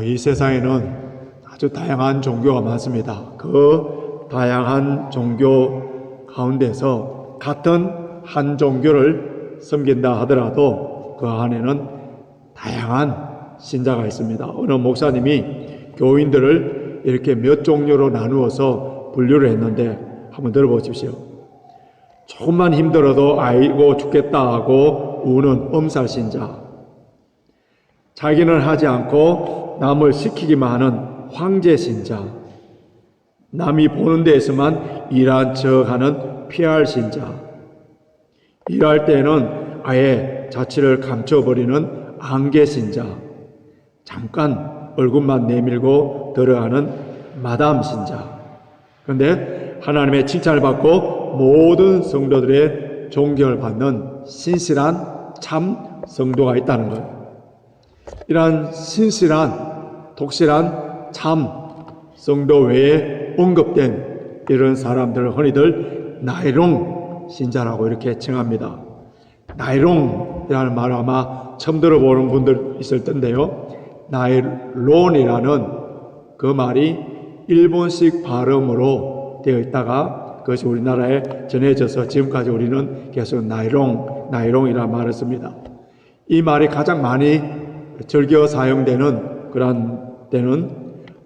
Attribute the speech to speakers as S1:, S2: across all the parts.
S1: 이 세상에는 아주 다양한 종교가 많습니다. 그 다양한 종교 가운데서 같은 한 종교를 섬긴다 하더라도 그 안에는 다양한 신자가 있습니다. 어느 목사님이 교인들을 이렇게 몇 종류로 나누어서 분류를 했는데 한번 들어보십시오. 조금만 힘들어도 아이고 죽겠다 하고 우는 엄살신자, 자기는 하지 않고 남을 시키기만 하는 황제신자, 남이 보는 데에서만 일한 척하는 PR신자, 일할 때는 아예 자취를 감춰버리는 안개신자, 잠깐 얼굴만 내밀고 들어가는 마담신자. 그런데 하나님의 칭찬을 받고 모든 성도들의 존경을 받는 신실한 참 성도가 있다는 것. 이러한 신실한 독실한 참 성도 외에 언급된 이런 사람들을 흔히들 나이롱 신자라고 이렇게称합니다. 나이롱이라는 말을 아마 처음 들어보는 분들 있을 텐데요. 나이론이라는 그 말이 일본식 발음으로 되어 있다가 그것이 우리나라에 전해져서 지금까지 우리는 계속 나이롱이라는 말을 씁니다. 이 말이 가장 많이 즐겨 사용되는 그런 때는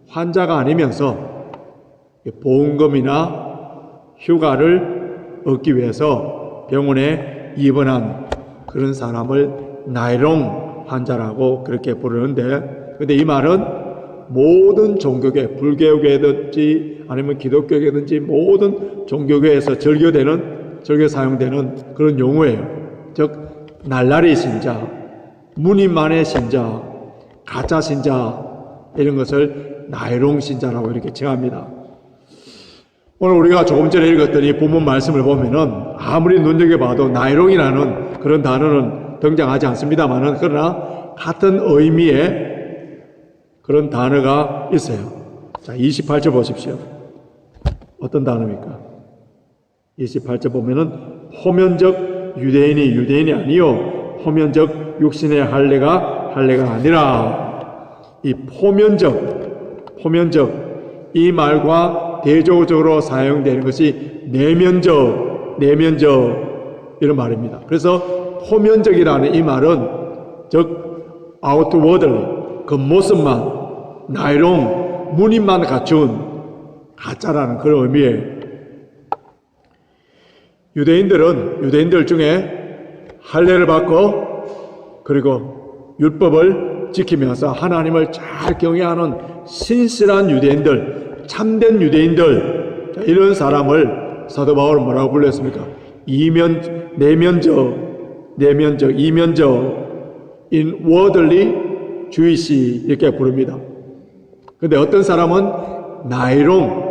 S1: 환자가 아니면서 보험금이나 휴가를 얻기 위해서 병원에 입원한 그런 사람을 나이롱 환자라고 그렇게 부르는데, 근데 이 말은 모든 종교계, 불교계든지 아니면 기독교계든지 모든 종교계에서 즐겨 사용되는 그런 용어예요. 즉 날라리 신자, 무늬만의 신자, 가짜 신자, 이런 것을 나이롱 신자라고 이렇게称합니다. 오늘 우리가 조금 전에 읽었더니 본문 말씀을 보면은 아무리 눈여겨봐도 나이롱이라는 그런 단어는 등장하지 않습니다만은, 그러나 같은 의미의 그런 단어가 있어요. 자, 28절 보십시오. 어떤 단어입니까? 28절 보면은 호면적 유대인이 아니요 호면적 육신의 할례가 아니라, 이 포면적 이 말과 대조적으로 사용되는 것이 내면적 이런 말입니다. 그래서 포면적이라는 이 말은 즉 outwardly 겉모습만 나이롱 무늬만 갖춘 가짜라는 그런 의미예요. 유대인들 중에 할례를 받고 그리고 율법을 지키면서 하나님을 잘 경외하는 신실한 유대인들, 참된 유대인들, 이런 사람을 사도 바울은 뭐라고 불렀습니까? 내면적, inwardly Jewish 이렇게 부릅니다. 그런데 어떤 사람은 나이롱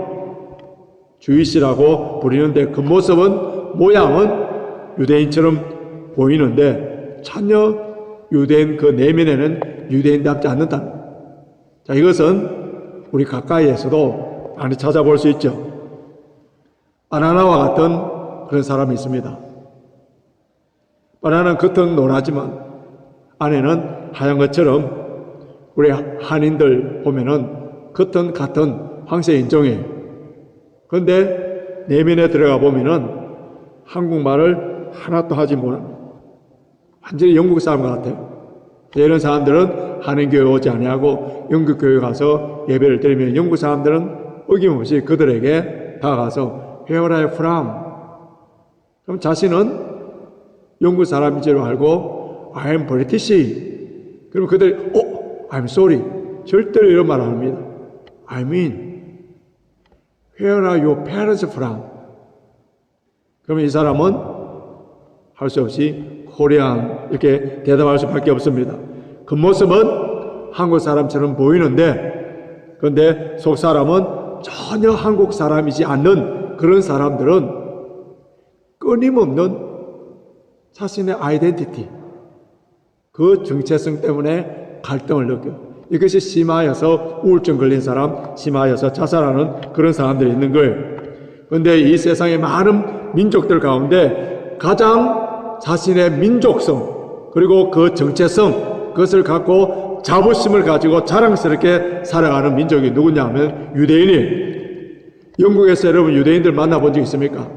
S1: Jewish라고 부르는데 그 모양은 유대인처럼 보이는데 전혀 유대인 그 내면에는 유대인답지 않는다. 자, 이것은 우리 가까이에서도 많이 찾아볼 수 있죠. 바나나와 같은 그런 사람이 있습니다. 바나나는 겉은 노랗지만 안에는 하얀 것처럼 우리 한인들 보면은 겉은 같은 황새 인종이에요. 그런데 내면에 들어가 보면은 한국말을 하나도 하지 못합니다. 완전히 영국 사람 같아요. 이런 사람들은 한인교회 오지 아니하고 영국교회 가서 예배를 드리면 영국 사람들은 어김없이 그들에게 다가가서 Where are you from? 그럼 자신은 영국 사람인 줄 알고 I'm British. 그럼 그들이 I'm sorry. 절대로 이런 말 안 합니다. I mean Where are your parents from? 그러면 이 사람은 할 수 없이 코리안 이렇게 대답할 수밖에 없습니다. 그 모습은 한국 사람처럼 보이는데, 그런데 속 사람은 전혀 한국 사람이지 않는 그런 사람들은 끊임없는 자신의 아이덴티티, 그 정체성 때문에 갈등을 느껴요. 이것이 심하여서 우울증 걸린 사람, 심하여서 자살하는 그런 사람들이 있는 거예요. 그런데 이 세상의 많은 민족들 가운데 가장 자신의 민족성 그리고 그 정체성, 그것을 갖고 자부심을 가지고 자랑스럽게 살아가는 민족이 누구냐 하면 유대인이에요. 영국에서 여러분 유대인들 만나본 적 있습니까?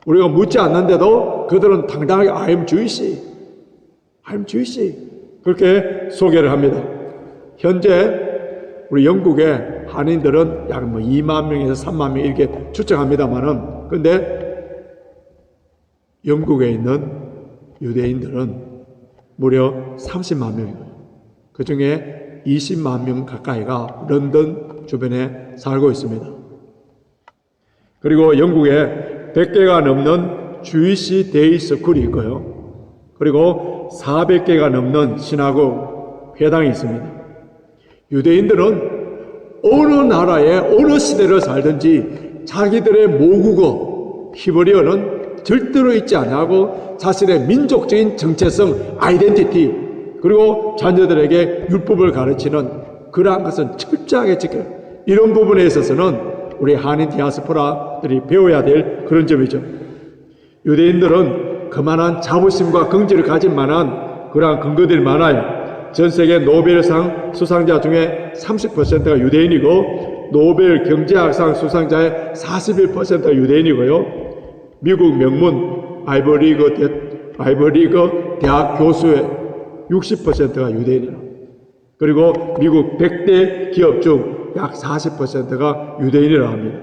S1: 우리가 묻지 않는데도 그들은 당당하게 I'm Jewish, I'm Jewish 그렇게 소개를 합니다. 현재 우리 영국의 한인들은 약 2만 명에서 3만 명 이렇게 추정합니다만은 근데 영국에 있는 유대인들은 무려 30만 명이에요. 그 중에 20만 명 가까이가 런던 주변에 살고 있습니다. 그리고 영국에 100개가 넘는 주이시 데이 스쿨이 있고요. 그리고 400개가 넘는 신학교 회당이 있습니다. 유대인들은 어느 나라에 어느 시대를 살든지 자기들의 모국어 히브리어는 절대로 잊지 아니하고 자신의 민족적인 정체성 아이덴티티 그리고 자녀들에게 율법을 가르치는 그러한 것은 철저하게 지켜요. 이런 부분에 있어서는 우리 한인 디아스포라들이 배워야 될 그런 점이죠. 유대인들은 그만한 자부심과 긍지를 가진 만한 그러한 근거들이 많아요. 전 세계 노벨상 수상자 중에 30%가 유대인이고 노벨 경제학상 수상자의 41%가 유대인이고요. 미국 명문 아이버리그 대학 교수의 60%가 유대인이라. 그리고 미국 100대 기업 중 약 40%가 유대인이라고 합니다.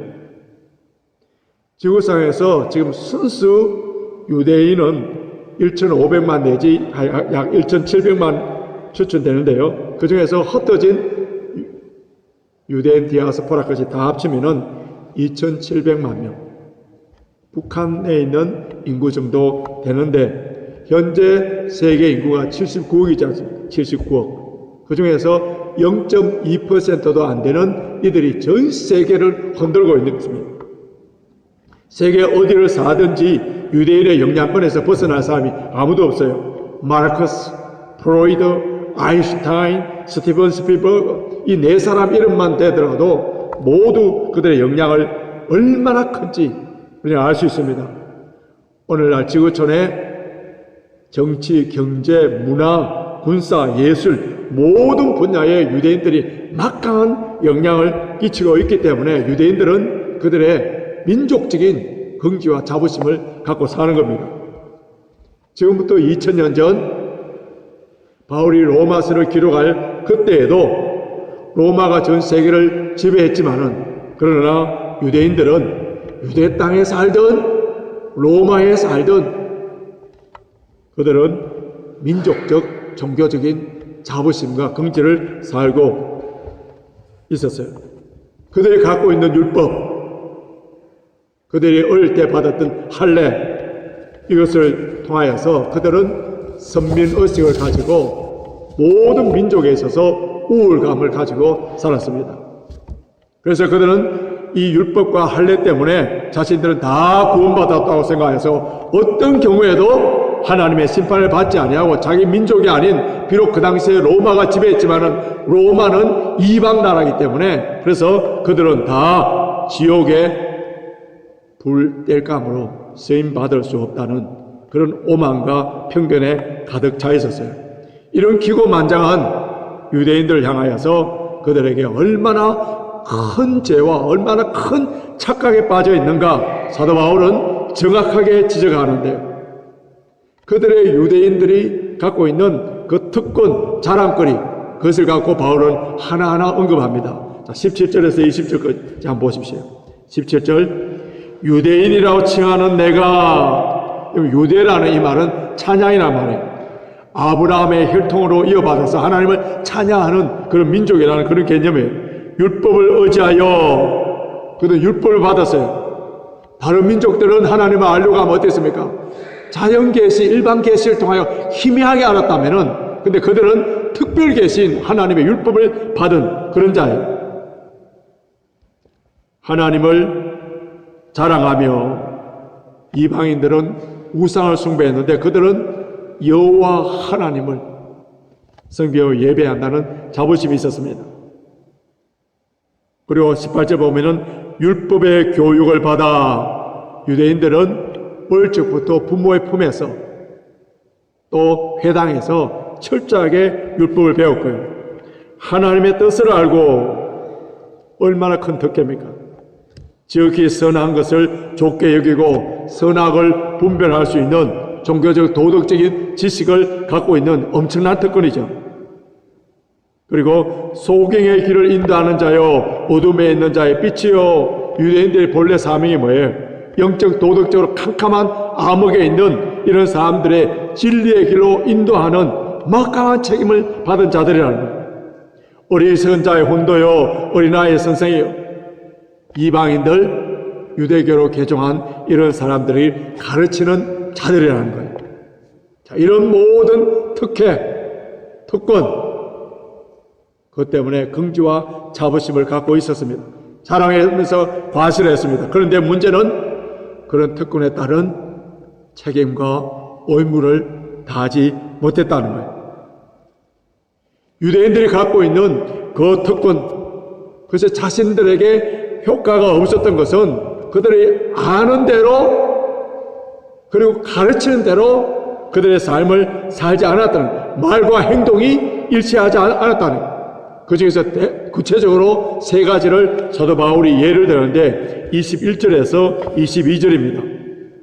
S1: 지구상에서 지금 순수 유대인은 1,500만 내지 약 1,700만 추천되는데요. 그 중에서 흩어진 유대인 디아스포라까지 다 합치면은 2,700만 명. 북한에 있는 인구 정도 되는데 현재 세계 인구가 79억이지 않습니까? 79억. 그 중에서 0.2%도 안 되는 이들이 전 세계를 흔들고 있는 것입니다. 세계 어디를 사든지 유대인의 영향권에서 벗어날 사람이 아무도 없어요. 마르크스, 프로이드, 아인슈타인, 스티븐 스필버그 이 네 사람 이름만 되더라도 모두 그들의 영향을 얼마나 큰지 그냥 알 수 있습니다. 오늘날 지구촌에 정치, 경제, 문화, 군사, 예술 모든 분야에 유대인들이 막강한 영향을 끼치고 있기 때문에 유대인들은 그들의 민족적인 긍지와 자부심을 갖고 사는 겁니다. 지금부터 2000년 전 바울이 로마서를 기록할 그때에도 로마가 전 세계를 지배했지만은 그러나 유대인들은 유대 땅에 살든 로마에 살든 그들은 민족적 종교적인 자부심과 긍지를 살고 있었어요. 그들이 갖고 있는 율법, 그들이 어릴 때 받았던 할례 이것을 통하여서 그들은 선민의식을 가지고 모든 민족에 있어서 우월감을 가지고 살았습니다. 그래서 그들은 이 율법과 할례 때문에 자신들은 다 구원받았다고 생각해서 어떤 경우에도 하나님의 심판을 받지 아니하고 자기 민족이 아닌 비록 그 당시에 로마가 지배했지만은 로마는 이방 나라이기 때문에 그래서 그들은 다 지옥의 불 뗄감으로 쓰임 받을 수 없다는 그런 오만과 편견에 가득 차 있었어요. 이런 기고만장한 유대인들을 향하여서 그들에게 얼마나 큰 죄와 얼마나 큰 착각에 빠져 있는가 사도 바울은 정확하게 지적하는데요. 그들의 유대인들이 갖고 있는 그 특권, 자랑거리 그것을 갖고 바울은 하나하나 언급합니다. 자, 17절에서 20절까지 한번 보십시오. 17절 유대인이라고 칭하는 내가 유대라는 이 말은 찬양이란 말이에요. 아브라함의 혈통으로 이어받아서 하나님을 찬양하는 그런 민족이라는 그런 개념이에요. 율법을 의지하여 그들은 율법을 받았어요. 다른 민족들은 하나님을 알려고 하면 어땠습니까? 자연 계시, 일반 계시를 통하여 희미하게 알았다면은 근데 그들은 특별 계시인 하나님의 율법을 받은 그런 자예요. 하나님을 자랑하며 이방인들은 우상을 숭배했는데 그들은 여호와 하나님을 성경을 예배한다는 자부심이 있었습니다. 그리고 18절 보면은 율법의 교육을 받아 유대인들은 어릴 적부터 부모의 품에서 또 회당에서 철저하게 율법을 배웠고요. 하나님의 뜻을 알고 얼마나 큰 덕입니까? 지극히 선한 것을 좋게 여기고 선악을 분별할 수 있는 종교적 도덕적인 지식을 갖고 있는 엄청난 특권이죠. 그리고 소경의 길을 인도하는 자요 어둠에 있는 자의 빛이요. 유대인들의 본래 사명이 뭐예요? 영적 도덕적으로 캄캄한 암흑에 있는 이런 사람들의 진리의 길로 인도하는 막강한 책임을 받은 자들이라는 거예요. 어리석은 자의 혼도요 어린아이의 선생이요. 이방인들 유대교로 개종한 이런 사람들이 가르치는 자들이라는 거예요. 자, 이런 모든 특권 그것 때문에 긍지와 자부심을 갖고 있었습니다. 자랑하면서 과실했습니다. 그런데 문제는 그런 특권에 따른 책임과 의무를 다하지 못했다는 거예요. 유대인들이 갖고 있는 그 특권, 그래서 자신들에게 효과가 없었던 것은 그들이 아는 대로 그리고 가르치는 대로 그들의 삶을 살지 않았다는 거예요. 말과 행동이 일치하지 않았다는 거예요. 그 중에서 구체적으로 세 가지를 사도 바울이 예를 들었는데 21절에서 22절입니다.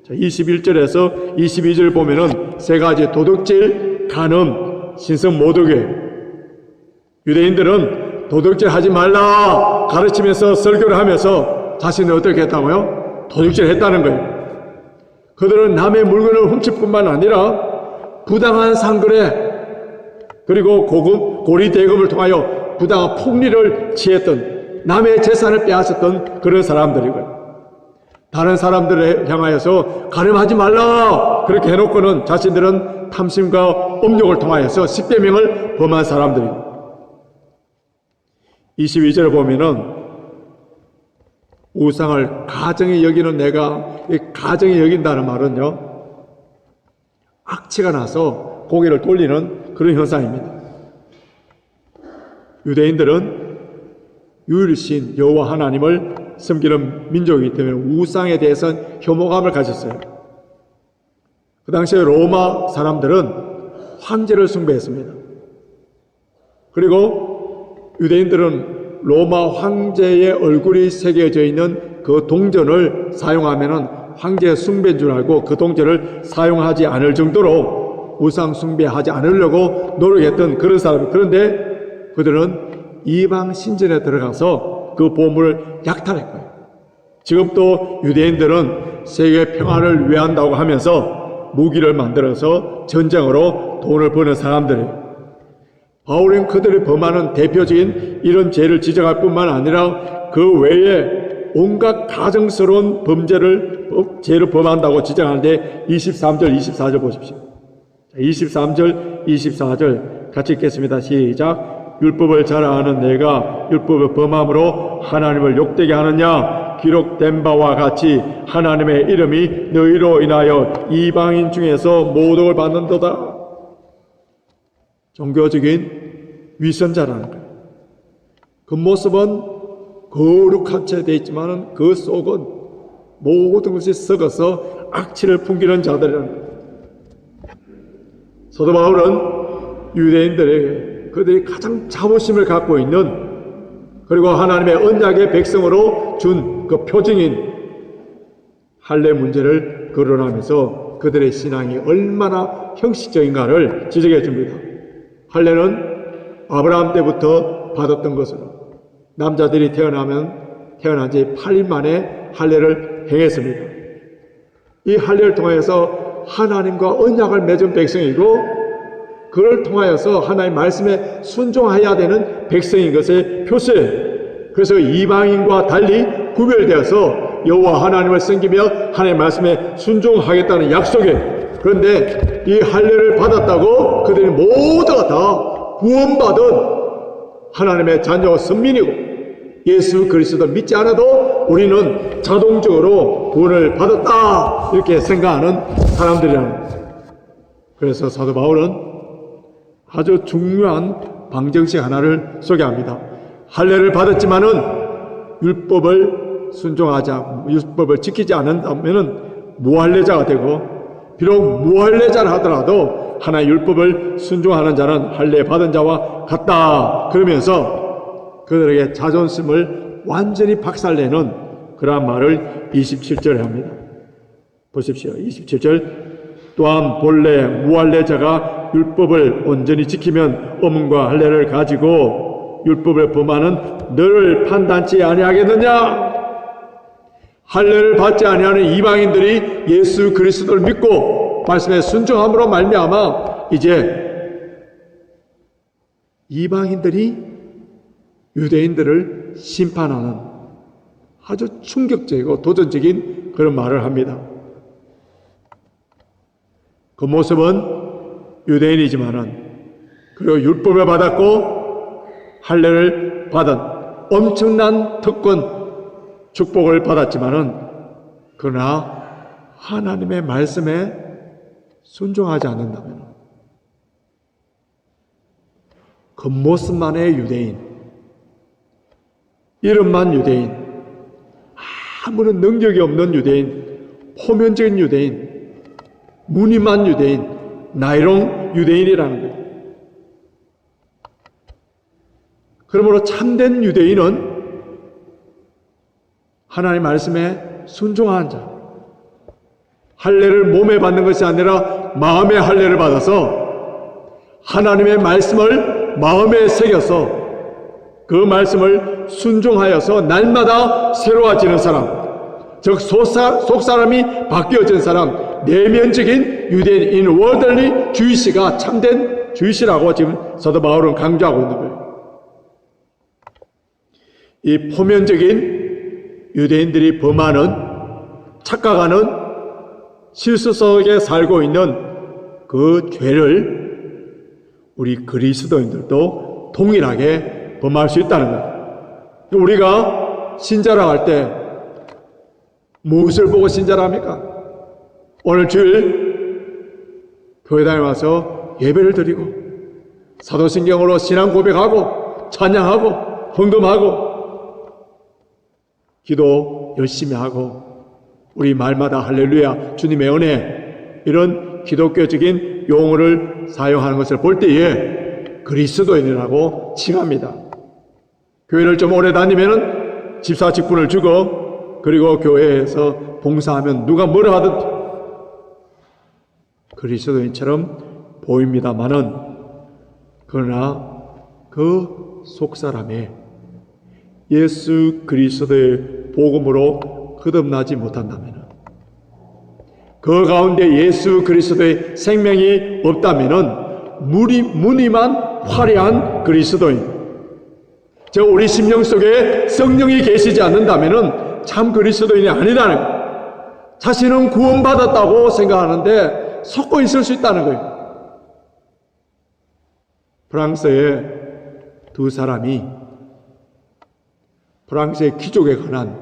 S1: 자, 21절에서 22절 보면은 세 가지 도둑질, 간음, 신성 모독이에요. 유대인들은 도둑질 하지 말라 가르치면서 설교를 하면서 자신을 어떻게 했다고요? 도둑질 했다는 거예요. 그들은 남의 물건을 훔칠 뿐만 아니라 부당한 상거래 그리고 고리 대금을 통하여 부당한 폭리를 취했던 남의 재산을 빼앗았던 그런 사람들이고요. 다른 사람들을 향하여서 가늠하지 말라 그렇게 해놓고는 자신들은 탐심과 음욕을 통하여서 십계명을 범한 사람들이고 22절을 보면은 우상을 가정에 여기는 내가 이 가정에 여긴다는 말은요 악취가 나서 고개를 돌리는 그런 현상입니다. 유대인들은 유일신 여호와 하나님을 섬기는 민족이기 때문에 우상에 대해서는 혐오감을 가졌어요. 그 당시에 로마 사람들은 황제를 숭배했습니다. 그리고 유대인들은 로마 황제의 얼굴이 새겨져 있는 그 동전을 사용하면은 황제 숭배인 줄 알고 그 동전을 사용하지 않을 정도로 우상 숭배하지 않으려고 노력했던 그런 사람이 그런데 그들은 이방 신전에 들어가서 그 보물을 약탈했고요. 지금도 유대인들은 세계 평화를 위한다고 하면서 무기를 만들어서 전쟁으로 돈을 버는 사람들이에요. 바울은 그들이 범하는 대표적인 이런 죄를 지적할 뿐만 아니라 그 외에 온갖 가증스러운 죄를 범한다고 지적하는데 23절, 24절 보십시오. 23절, 24절 같이 읽겠습니다. 시작. 율법을 잘 아는 내가 율법을 범함으로 하나님을 욕되게 하느냐? 기록된 바와 같이 하나님의 이름이 너희로 인하여 이방인 중에서 모독을 받는도다. 종교적인 위선자라는 거예요. 겉모습은 거룩한 채 되어 있지만 그 속은 모든 것이 썩어서 악취를 풍기는 자들이라는 거예요. 사도 바울은 유대인들에게 그들이 가장 자부심을 갖고 있는 그리고 하나님의 언약의 백성으로 준 그 표징인 할례 문제를 거론하면서 그들의 신앙이 얼마나 형식적인가를 지적해 줍니다. 할례는 아브라함 때부터 받았던 것으로 남자들이 태어난 지 8일 만에 할례를 행했습니다. 이 할례를 통하여서 하나님과 언약을 맺은 백성이고 그를 통하여서 하나님의 말씀에 순종해야 되는 백성인 것의 표시예요. 그래서 이방인과 달리 구별되어서 여호와 하나님을 섬기며 하나님의 말씀에 순종하겠다는 약속이에요. 그런데 이 할례를 받았다고 그들이 모두가 다 구원받은 하나님의 자녀 선민이고 예수 그리스도 믿지 않아도 우리는 자동적으로 구원을 받았다 이렇게 생각하는 사람들이라는 거예요. 그래서 사도 바울은 아주 중요한 방정식 하나를 소개합니다. 할례를 받았지만은 율법을 지키지 않는다면은 무할례자가 되고 비록 무할례자를 하더라도 하나의 율법을 순종하는 자는 할례 받은 자와 같다. 그러면서 그들에게 자존심을 완전히 박살내는 그러한 말을 27절에 합니다. 보십시오. 27절. 또한 본래 무할례자가 율법을 온전히 지키면 어문과 할례를 가지고 율법을 범하는 너를 판단치 아니하겠느냐? 할례를 받지 아니하는 이방인들이 예수 그리스도를 믿고 말씀에 순종함으로 말미암아 이제 이방인들이 유대인들을 심판하는 아주 충격적이고 도전적인 그런 말을 합니다. 그 모습은 유대인이지만은 그리고 율법을 받았고 할례를 받은 엄청난 특권 축복을 받았지만은 그러나 하나님의 말씀에 순종하지 않는다면 겉모습만의 유대인, 이름만 유대인, 아무런 능력이 없는 유대인, 포면적인 유대인, 무늬만 유대인, 나이롱 유대인이라는 거예요. 그러므로 참된 유대인은 하나님의 말씀에 순종하는 자, 할례를 몸에 받는 것이 아니라 마음의 할례를 받아서 하나님의 말씀을 마음에 새겨서 그 말씀을 순종하여서 날마다 새로워지는 사람, 즉 속사람이 바뀌어진 사람, 내면적인 유대인, 인워더리 주의시가 참된 주의시라고 지금 사도 바울은 강조하고 있는 거예요. 이 포면적인 유대인들이 범하는, 착각하는 실수 속에 살고 있는 그 죄를 우리 그리스도인들도 동일하게 범할 수 있다는 거예요. 우리가 신자라 할 때 무엇을 보고 신자라 합니까? 오늘 주일 교회당에 와서 예배를 드리고 사도신경으로 신앙 고백하고 찬양하고 헌금하고 기도 열심히 하고 우리 말마다 할렐루야 주님의 은혜 이런 기독교적인 용어를 사용하는 것을 볼 때에 그리스도인이라고 칭합니다. 교회를 좀 오래 다니면은 집사 직분을 주고 그리고 교회에서 봉사하면 누가 뭐라 하든지 그리스도인처럼 보입니다마는 그러나 그 속사람에 예수 그리스도의 복음으로 거듭나지 못한다면 그 가운데 예수 그리스도의 생명이 없다면 무늬만 화려한 그리스도인 저 우리 심령 속에 성령이 계시지 않는다면 참 그리스도인이 아니라는 거예요. 자신은 구원받았다고 생각하는데 속고 있을 수 있다는 거예요. 프랑스의 두 사람이 프랑스의 귀족에 관한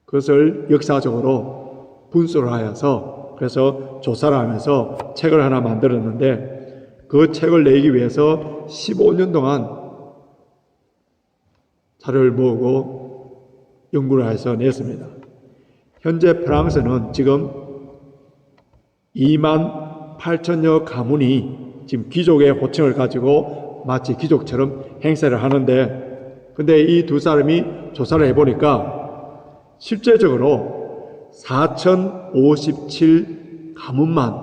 S1: 그것을 역사적으로 분석을 하여서 그래서 조사를 하면서 책을 하나 만들었는데 그 책을 내기 위해서 15년 동안 자료를 모으고 연구를 해서 냈습니다. 현재 프랑스는 지금 2만 8천여 가문이 지금 귀족의 호칭을 가지고 마치 귀족처럼 행세를 하는데 근데 이 두 사람이 조사를 해보니까 실제적으로 4,057 가문만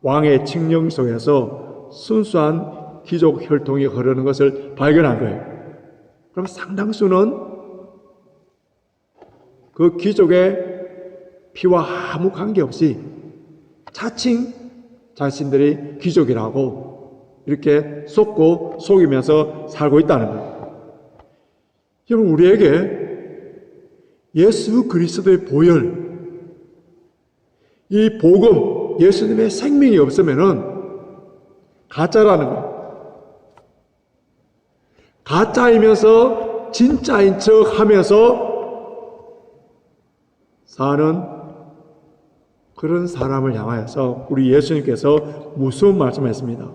S1: 왕의 칙령 속에서 순수한 귀족 혈통이 흐르는 것을 발견한 거예요. 그럼 상당수는 그 귀족의 피와 아무 관계없이 자칭 자신들이 귀족이라고 이렇게 속이면서 살고 있다는 거예요. 여러분 우리에게 예수 그리스도의 보혈, 이 복음, 예수님의 생명이 없으면은 가짜라는 거예요. 가짜이면서 진짜인 척 하면서 사는 그런 사람을 향하여서 우리 예수님께서 무서운 말씀을 했습니다.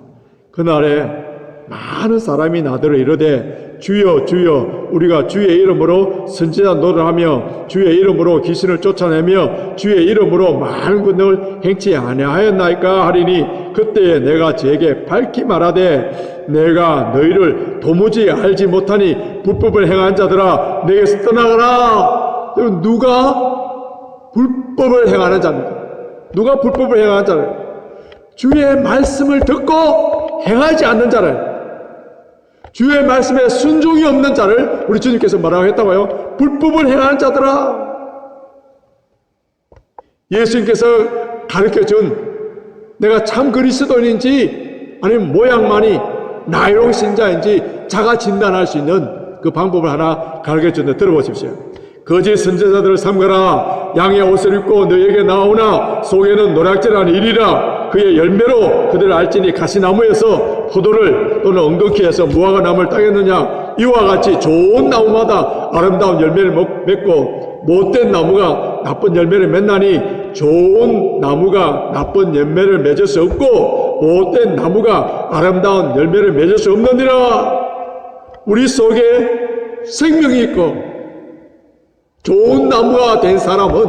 S1: 그날에 많은 사람이 나더러 이르되 주여 주여 우리가 주의 이름으로 선지자 노릇하며 주의 이름으로 귀신을 쫓아내며 주의 이름으로 많은 군을 행치 아니하였나이까 하리니 그때에 내가 저에게 밝히 말하되 내가 너희를 도무지 알지 못하니 불법을 행한 자들아 내게서 떠나가라. 누가 불법을 행하는 자입니까? 누가 불법을 행하는 자를? 주의 말씀을 듣고 행하지 않는 자를, 주의 말씀에 순종이 없는 자를 우리 주님께서 뭐라고 했다고요? 불법을 행하는 자들아. 예수님께서 가르쳐준 내가 참 그리스도인인지 아니면 모양만이 나이롱 신자인지 자가 진단할 수 있는 그 방법을 하나 가르쳐준다. 들어보십시오. 거짓 선지자들을 삼가라. 양의 옷을 입고 너에게 나오나 속에는 노략질한 일이라. 그의 열매로 그들을 알지니 가시나무에서 포도를 또는 엉겅퀴에서 무화과 나무를 따겠느냐. 이와 같이 좋은 나무마다 아름다운 열매를 맺고 못된 나무가 나쁜 열매를 맺나니 좋은 나무가 나쁜 열매를 맺을 수 없고 못된 나무가 아름다운 열매를 맺을 수 없느니라. 우리 속에 생명이 있고 좋은 나무가 된 사람은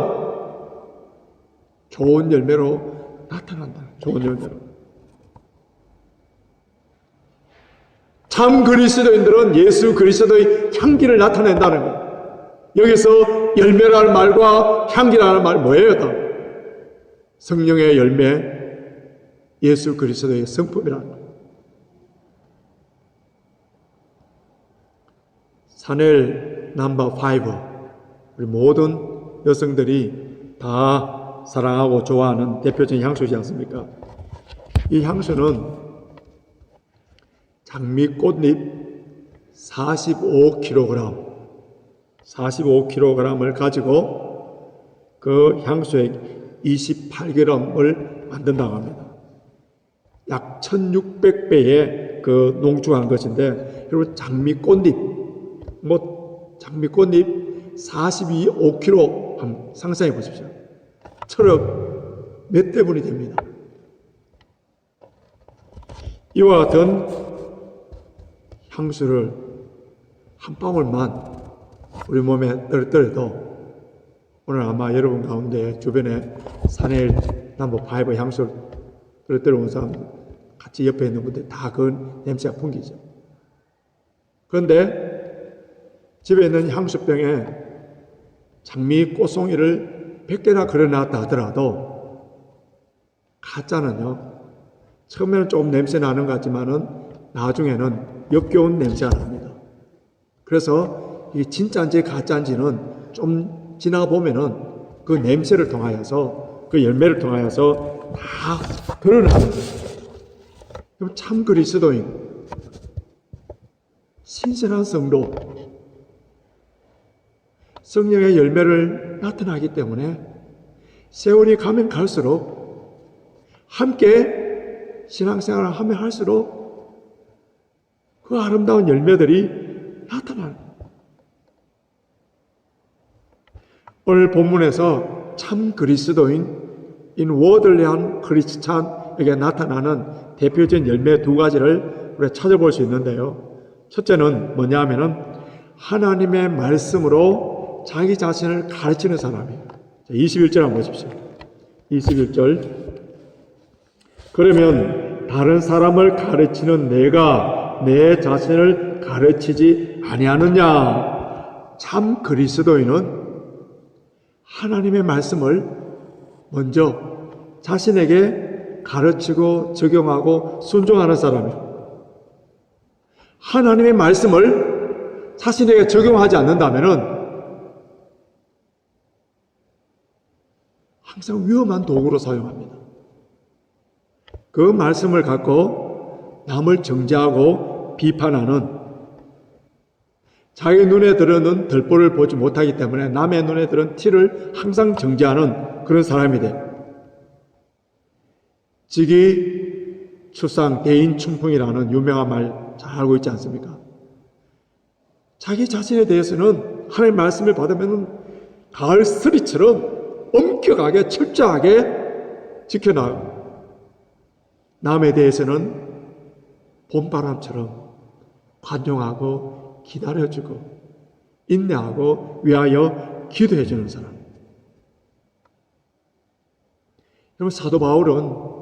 S1: 좋은 열매로 나타난다. 좋은 열매로. 참 그리스도인들은 예수 그리스도의 향기를 나타낸다는 거예요. 여기서 열매라는 말과 향기라는 말 뭐예요? 다? 성령의 열매, 예수 그리스도의 성품이라는 거예요. 샤넬 넘버 5, 우리 모든 여성들이 다 사랑하고 좋아하는 대표적인 향수지 않습니까? 이 향수는 장미꽃잎 45kg을 가지고 그 향수액 28g을 만든다고 합니다. 약 1600배의 그 농축한 것인데, 그리고 장미꽃잎 45kg 한번 상상해 보십시오. 철억 몇 대분이 됩니다. 이와 같은 향수를 한 방울만 우리 몸에 떨어뜨려도 오늘 아마 여러분 가운데 주변에 샤넬 넘버 5 향수를 떨어뜨려 온 사람 같이 옆에 있는 분들 다 그 냄새가 풍기죠. 그런데 집에 있는 향수병에 장미 꽃송이를 100개나 걸어놨다 하더라도 가짜는요, 처음에는 조금 냄새 나는 것 같지만은 나중에는 역겨운 냄새가 납니다. 그래서 이게 진짜인지 가짜인지는 좀 지나보면은 그 냄새를 통하여서, 그 열매를 통하여서 다 드러나는 거예요. 참 그리스도인, 신선한 성도, 성령의 열매를 나타나기 때문에 세월이 가면 갈수록 함께 신앙생활을 하면 할수록 그 아름다운 열매들이 나타나는 거예요. 오늘 본문에서 참 그리스도인 인워들리한 크리스찬에게 나타나는 대표적인 열매 두 가지를 우리가 찾아볼 수 있는데요. 첫째는 뭐냐 하면은 하나님의 말씀으로 자기 자신을 가르치는 사람이에요. 21절 한번 보십시오. 21절. 그러면 다른 사람을 가르치는 내가 내 자신을 가르치지 아니하느냐. 참 그리스도인은 하나님의 말씀을 먼저 자신에게 가르치고 적용하고 순종하는 사람이에요. 하나님의 말씀을 자신에게 적용하지 않는다면은 항상 위험한 도구로 사용합니다. 그 말씀을 갖고 남을 정죄하고 비판하는, 자기 눈에 들어는 들보를 보지 못하기 때문에 남의 눈에 들은 티를 항상 정죄하는 그런 사람이 돼. 직이 추상 대인 충풍이라는 유명한 말 잘 알고 있지 않습니까? 자기 자신에 대해서는 하나님의 말씀을 받으면 가을 서리처럼 엄격하게 철저하게 지켜나가고, 남에 대해서는 봄바람처럼 관용하고 기다려주고 인내하고 위하여 기도해주는 사람. 여러분, 사도 바울은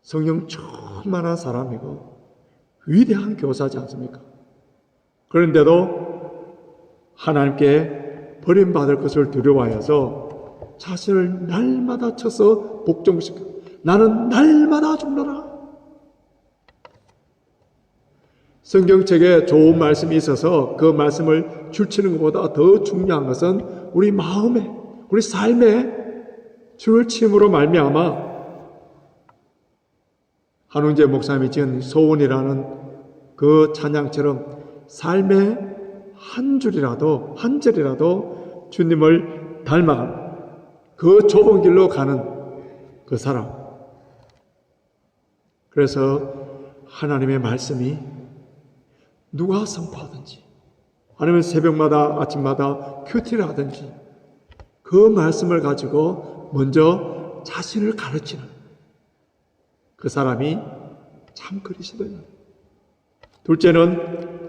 S1: 성령 충만한 사람이고 위대한 교사지 않습니까? 그런데도 하나님께 버림받을 것을 두려워하여서 자신을 날마다 쳐서 복종시켜 나는 날마다 죽노라. 성경책에 좋은 말씀이 있어서 그 말씀을 줄치는 것보다 더 중요한 것은 우리 마음에, 우리 삶에 주를 침으로 말미암아 한웅재 목사님이 지은 소원이라는 그 찬양처럼 삶의 한 줄이라도, 한 절이라도 주님을 닮아가는 그 좁은 길로 가는 그 사람. 그래서 하나님의 말씀이 누가 선포하든지 아니면 새벽마다 아침마다 큐티를 하든지 그 말씀을 가지고 먼저 자신을 가르치는 그 사람이 참 그리스도예요. 둘째는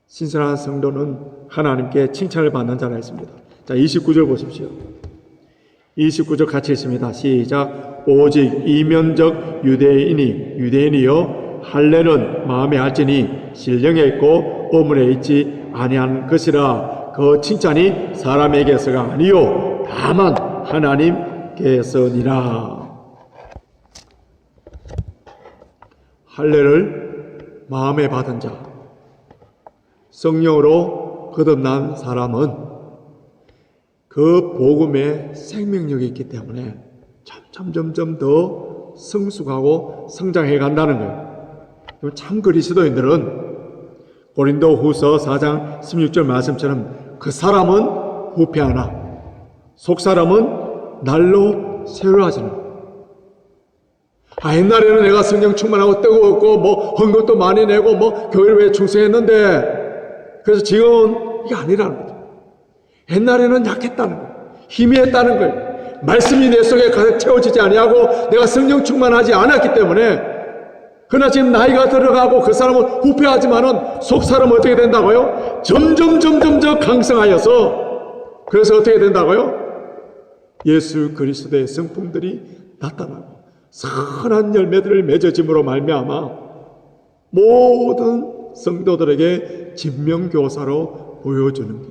S1: 신선한 성도는 하나님께 칭찬을 받는 자라 했습니다. 자, 29절 보십시오. 29절 같이 읽습니다. 시작. 오직 이면적 유대인이여 할례는 마음에 할지니 신령에 있고 의문에 있지 아니한 것이라. 그 칭찬이 사람에게서가 아니요 다만 하나님께서니라. 할례를 마음에 받은 자, 성령으로 거듭난 사람은 그 복음에 생명력이 있기 때문에 점점 더 성숙하고 성장해 간다는 거예요. 참 그리스도인들은 고린도 후서 4장 16절 말씀처럼 그 사람은 후패하나 속 사람은 날로 새로워지는. 옛날에는 내가 성령 충만하고 뜨거웠고 헌금도 많이 내고 교회를 왜 충성했는데, 그래서 지금은 이게 아니라는 거죠. 옛날에는 약했다는 거예요. 희미했다는 거예요. 말씀이 내 속에 가득 채워지지 아니하고 내가 성령 충만하지 않았기 때문에. 그러나 지금 나이가 들어가고 그 사람은 후패하지만은 속 사람은 어떻게 된다고요? 점점 더 강성하여서, 그래서 어떻게 된다고요? 예수 그리스도의 성품들이 나타나고 선한 열매들을 맺어짐으로 말미암아 모든 성도들에게 진명교사로 보여주는 것.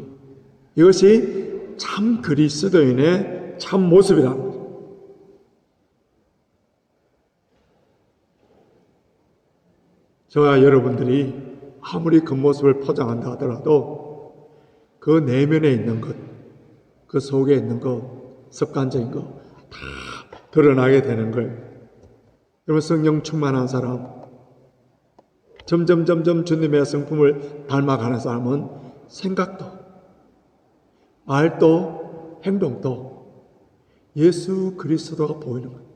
S1: 이것이 참 그리스도인의 참 모습이라는 거죠. 저와 여러분들이 아무리 겉모습을 포장한다 하더라도 그 내면에 있는 것, 그 속에 있는 것, 습관적인 것 다 드러나게 되는 거예요. 여러분, 성령 충만한 사람, 점점 주님의 성품을 닮아가는 사람은 생각도, 말도, 행동도 예수 그리스도가 보이는 거예요.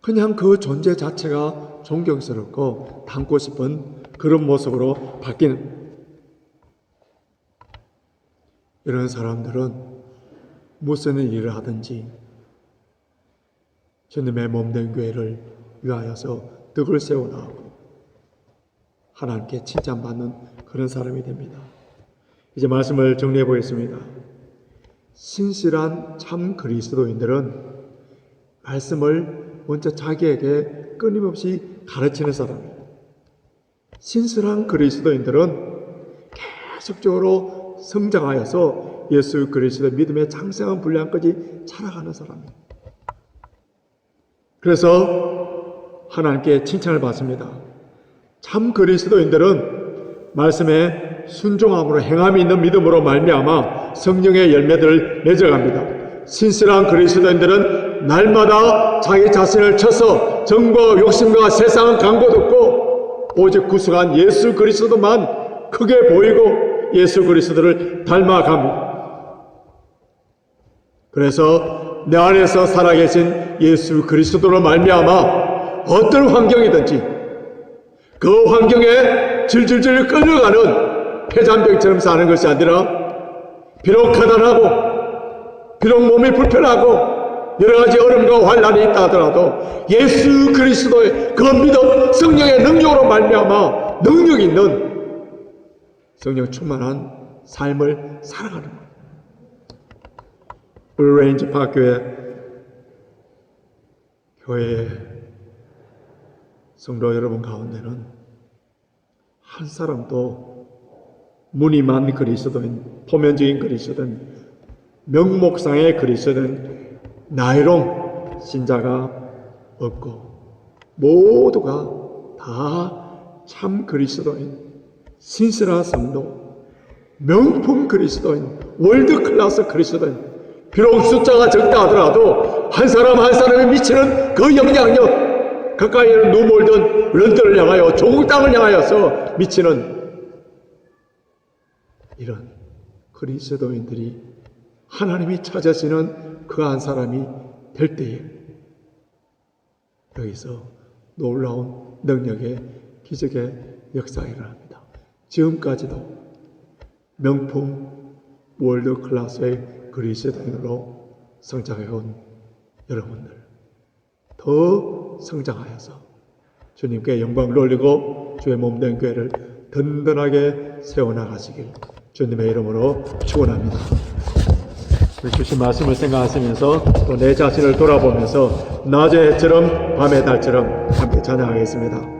S1: 그냥 그 존재 자체가 존경스럽고 닮고 싶은 그런 모습으로 바뀌는, 이런 사람들은 무슨 일을 하든지 주님의 몸된 교회를 위하여서 덕을 세워나가고 하나님께 칭찬받는 그런 사람이 됩니다. 이제 말씀을 정리해 보겠습니다. 신실한 참 그리스도인들은 말씀을 먼저 자기에게 끊임없이 가르치는 사람이에요. 신실한 그리스도인들은 계속적으로 성장하여서 예수 그리스도의 믿음의 장성한 분량까지 자라가는 사람이에요. 그래서 하나님께 칭찬을 받습니다. 참 그리스도인들은 말씀에 순종함으로 행함이 있는 믿음으로 말미암아 성령의 열매들을 맺어갑니다. 신실한 그리스도인들은 날마다 자기 자신을 쳐서 정과 욕심과 세상은 강고 듣고 오직 구속한 예수 그리스도만 크게 보이고 예수 그리스도를 닮아갑니다. 그래서 내 안에서 살아계신 예수 그리스도로 말미암아 어떤 환경이든지 그 환경에 질질질 끌려가는 폐잔병처럼 사는 것이 아니라 비록 가난하고 비록 몸이 불편하고 여러 가지 어려움과 환란이 있다 하더라도 예수 그리스도의 그 믿음, 성령의 능력으로 말미암아 능력 있는 성령 충만한 삶을 살아가는 거예요. 블루레인지 파크교회 성도 여러분 가운데는 한 사람도 무늬만 그리스도인, 포면적인 그리스도인, 명목상의 그리스도인, 나이롱 신자가 없고 모두가 다 참 그리스도인, 신실한 성도, 명품 그리스도인, 월드클래스 그리스도인, 비록 숫자가 적다 하더라도 한 사람 한 사람이 미치는 그 영향력, 가까이 있는 누몰든 런던을 향하여 조국 땅을 향하여서 미치는 이런 그리스도인들이 하나님이 찾으시는 그 한 사람이 될 때에 여기서 놀라운 능력의 기적의 역사가 일어납니다. 지금까지도 명품 월드 클래스의 그리스도인으로 성장해온 여러분들 더 성장하여서 주님께 영광을 올리고 주의 몸된 교회를 든든하게 세워나가시길 주님의 이름으로 축원합니다. 주신 말씀을 생각하시면서 또 내 자신을 돌아보면서 낮의 해처럼 밤의 달처럼 함께 찬양하겠습니다.